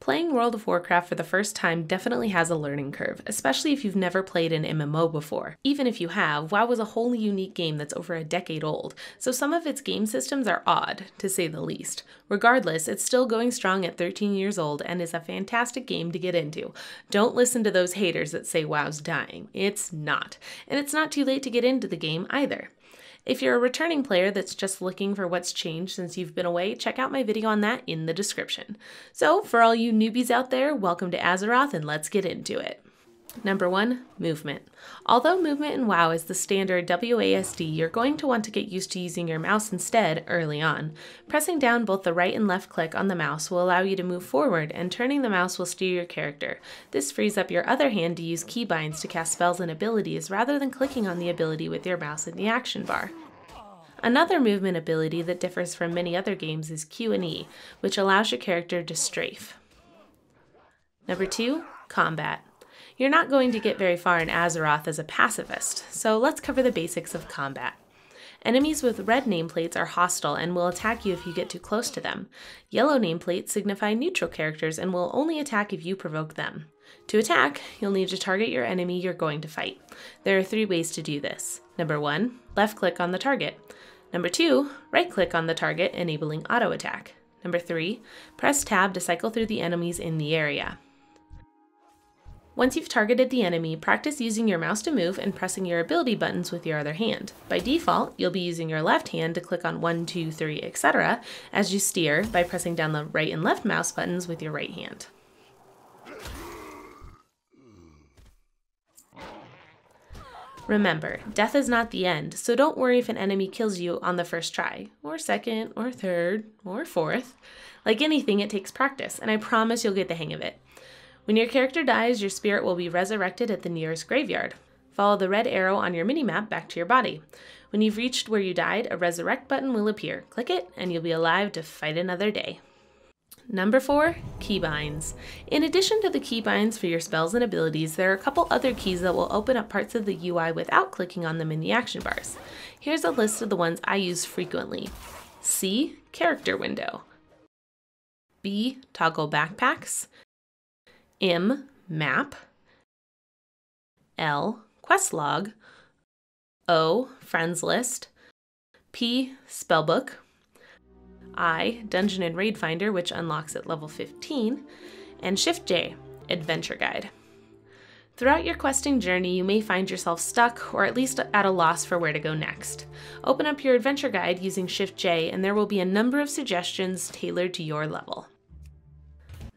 playing World of Warcraft for the first time definitely has a learning curve, especially if you've never played an MMO before. Even if you have, WoW was a wholly unique game that's over a decade old, so some of its game systems are odd, to say the least. Regardless, it's still going strong at 13 years old and is a fantastic game to get into. Don't listen to those haters that say WoW's dying. It's not. And it's not too late to get into the game either. If you're a returning player that's just looking for what's changed since you've been away, check out my video on that in the description. So, for all you newbies out there, welcome to Azeroth and let's get into it. Number 1, movement. Although movement in WoW is the standard WASD, you're going to want to get used to using your mouse instead early on. Pressing down both the right and left click on the mouse will allow you to move forward, and turning the mouse will steer your character. This frees up your other hand to use keybinds to cast spells and abilities rather than clicking on the ability with your mouse in the action bar. Another movement ability that differs from many other games is Q and E, which allows your character to strafe. Number 2, combat. You're not going to get very far in Azeroth as a pacifist, so let's cover the basics of combat. Enemies with red nameplates are hostile and will attack you if you get too close to them. Yellow nameplates signify neutral characters and will only attack if you provoke them. To attack, you'll need to target your enemy you're going to fight. There are 3 ways to do this. Number 1, left click on the target. Number 2, right click on the target, enabling auto attack. Number 3, press tab to cycle through the enemies in the area. Once you've targeted the enemy, practice using your mouse to move and pressing your ability buttons with your other hand. By default, you'll be using your left hand to click on 1, 2, 3, etc. as you steer by pressing down the right and left mouse buttons with your right hand. Remember, death is not the end, so don't worry if an enemy kills you on the first try, or second, or third, or fourth. Like anything, it takes practice, and I promise you'll get the hang of it. When your character dies, your spirit will be resurrected at the nearest graveyard. Follow the red arrow on your minimap back to your body. When you've reached where you died, a resurrect button will appear. Click it, and you'll be alive to fight another day. Number 4, keybinds. In addition to the keybinds for your spells and abilities, there are a couple other keys that will open up parts of the UI without clicking on them in the action bars. Here's a list of the ones I use frequently. C, character window. B, toggle backpacks. M, map. L, quest log. O, friends list. P, spellbook. I, dungeon and raid finder, which unlocks at level 15. And Shift J, adventure guide. Throughout your questing journey, you may find yourself stuck or at least at a loss for where to go next. Open up your adventure guide using Shift J and there will be a number of suggestions tailored to your level.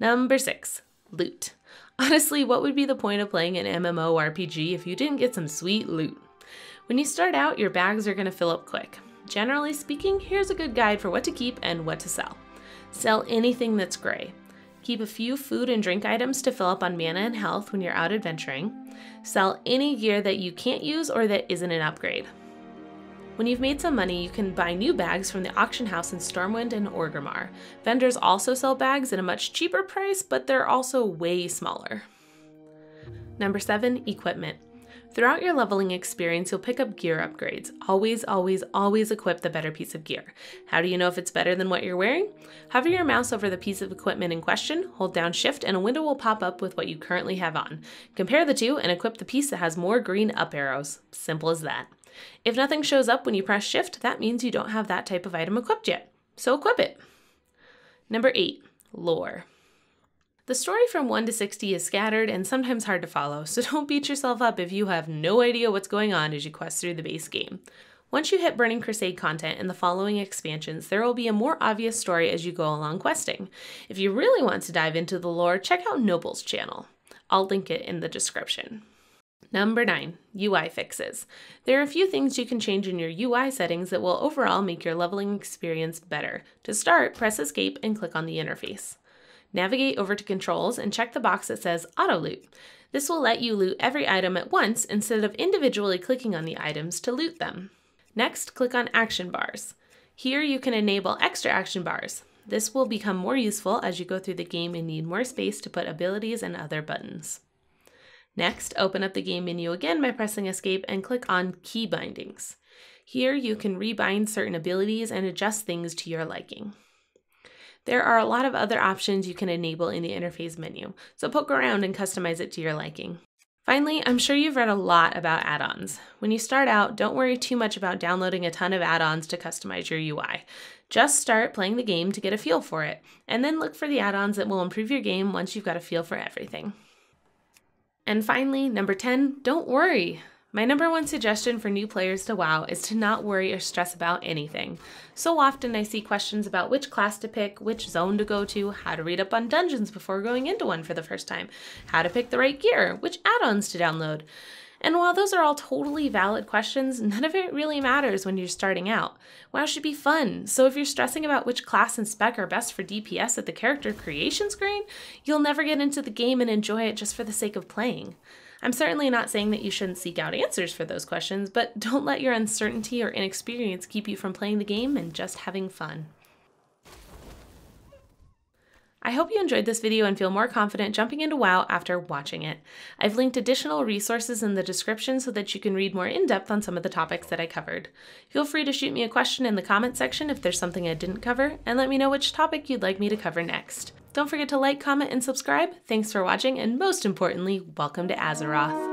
Number 6, loot. Honestly, what would be the point of playing an MMORPG if you didn't get some sweet loot? When you start out, your bags are going to fill up quick. Generally speaking, here's a good guide for what to keep and what to sell. Sell anything that's gray. Keep a few food and drink items to fill up on mana and health when you're out adventuring. Sell any gear that you can't use or that isn't an upgrade. When you've made some money, you can buy new bags from the auction house in Stormwind and Orgrimmar. Vendors also sell bags at a much cheaper price, but they're also way smaller. Number 7, equipment. Throughout your leveling experience, you'll pick up gear upgrades. Always, always, always equip the better piece of gear. How do you know if it's better than what you're wearing? Hover your mouse over the piece of equipment in question, hold down Shift, and a window will pop up with what you currently have on. Compare the two and equip the piece that has more green up arrows. Simple as that. If nothing shows up when you press Shift, that means you don't have that type of item equipped yet. So equip it. Number 8, lore. The story from 1 to 60 is scattered and sometimes hard to follow, so don't beat yourself up if you have no idea what's going on as you quest through the base game. Once you hit Burning Crusade content in the following expansions, there will be a more obvious story as you go along questing. If you really want to dive into the lore, check out Noble's channel. I'll link it in the description. Number 9, UI fixes. There are a few things you can change in your UI settings that will overall make your leveling experience better. To start, press Escape and click on the interface. Navigate over to Controls and check the box that says Auto Loot. This will let you loot every item at once instead of individually clicking on the items to loot them. Next, click on Action Bars. Here you can enable extra action bars. This will become more useful as you go through the game and need more space to put abilities and other buttons. Next, open up the game menu again by pressing Escape and click on Key Bindings. Here you can rebind certain abilities and adjust things to your liking. There are a lot of other options you can enable in the interface menu, so poke around and customize it to your liking. Finally, I'm sure you've read a lot about add-ons. When you start out, don't worry too much about downloading a ton of add-ons to customize your UI. Just start playing the game to get a feel for it, and then look for the add-ons that will improve your game once you've got a feel for everything. And finally, number 10, don't worry. My number one suggestion for new players to WoW is to not worry or stress about anything. So often I see questions about which class to pick, which zone to go to, how to read up on dungeons before going into one for the first time, how to pick the right gear, which add-ons to download. And while those are all totally valid questions, none of it really matters when you're starting out. WoW should be fun, so if you're stressing about which class and spec are best for DPS at the character creation screen, you'll never get into the game and enjoy it just for the sake of playing. I'm certainly not saying that you shouldn't seek out answers for those questions, but don't let your uncertainty or inexperience keep you from playing the game and just having fun. I hope you enjoyed this video and feel more confident jumping into WoW after watching it. I've linked additional resources in the description so that you can read more in depth on some of the topics that I covered. Feel free to shoot me a question in the comment section if there's something I didn't cover, and let me know which topic you'd like me to cover next. Don't forget to like, comment, and subscribe. Thanks for watching, and most importantly, welcome to Azeroth.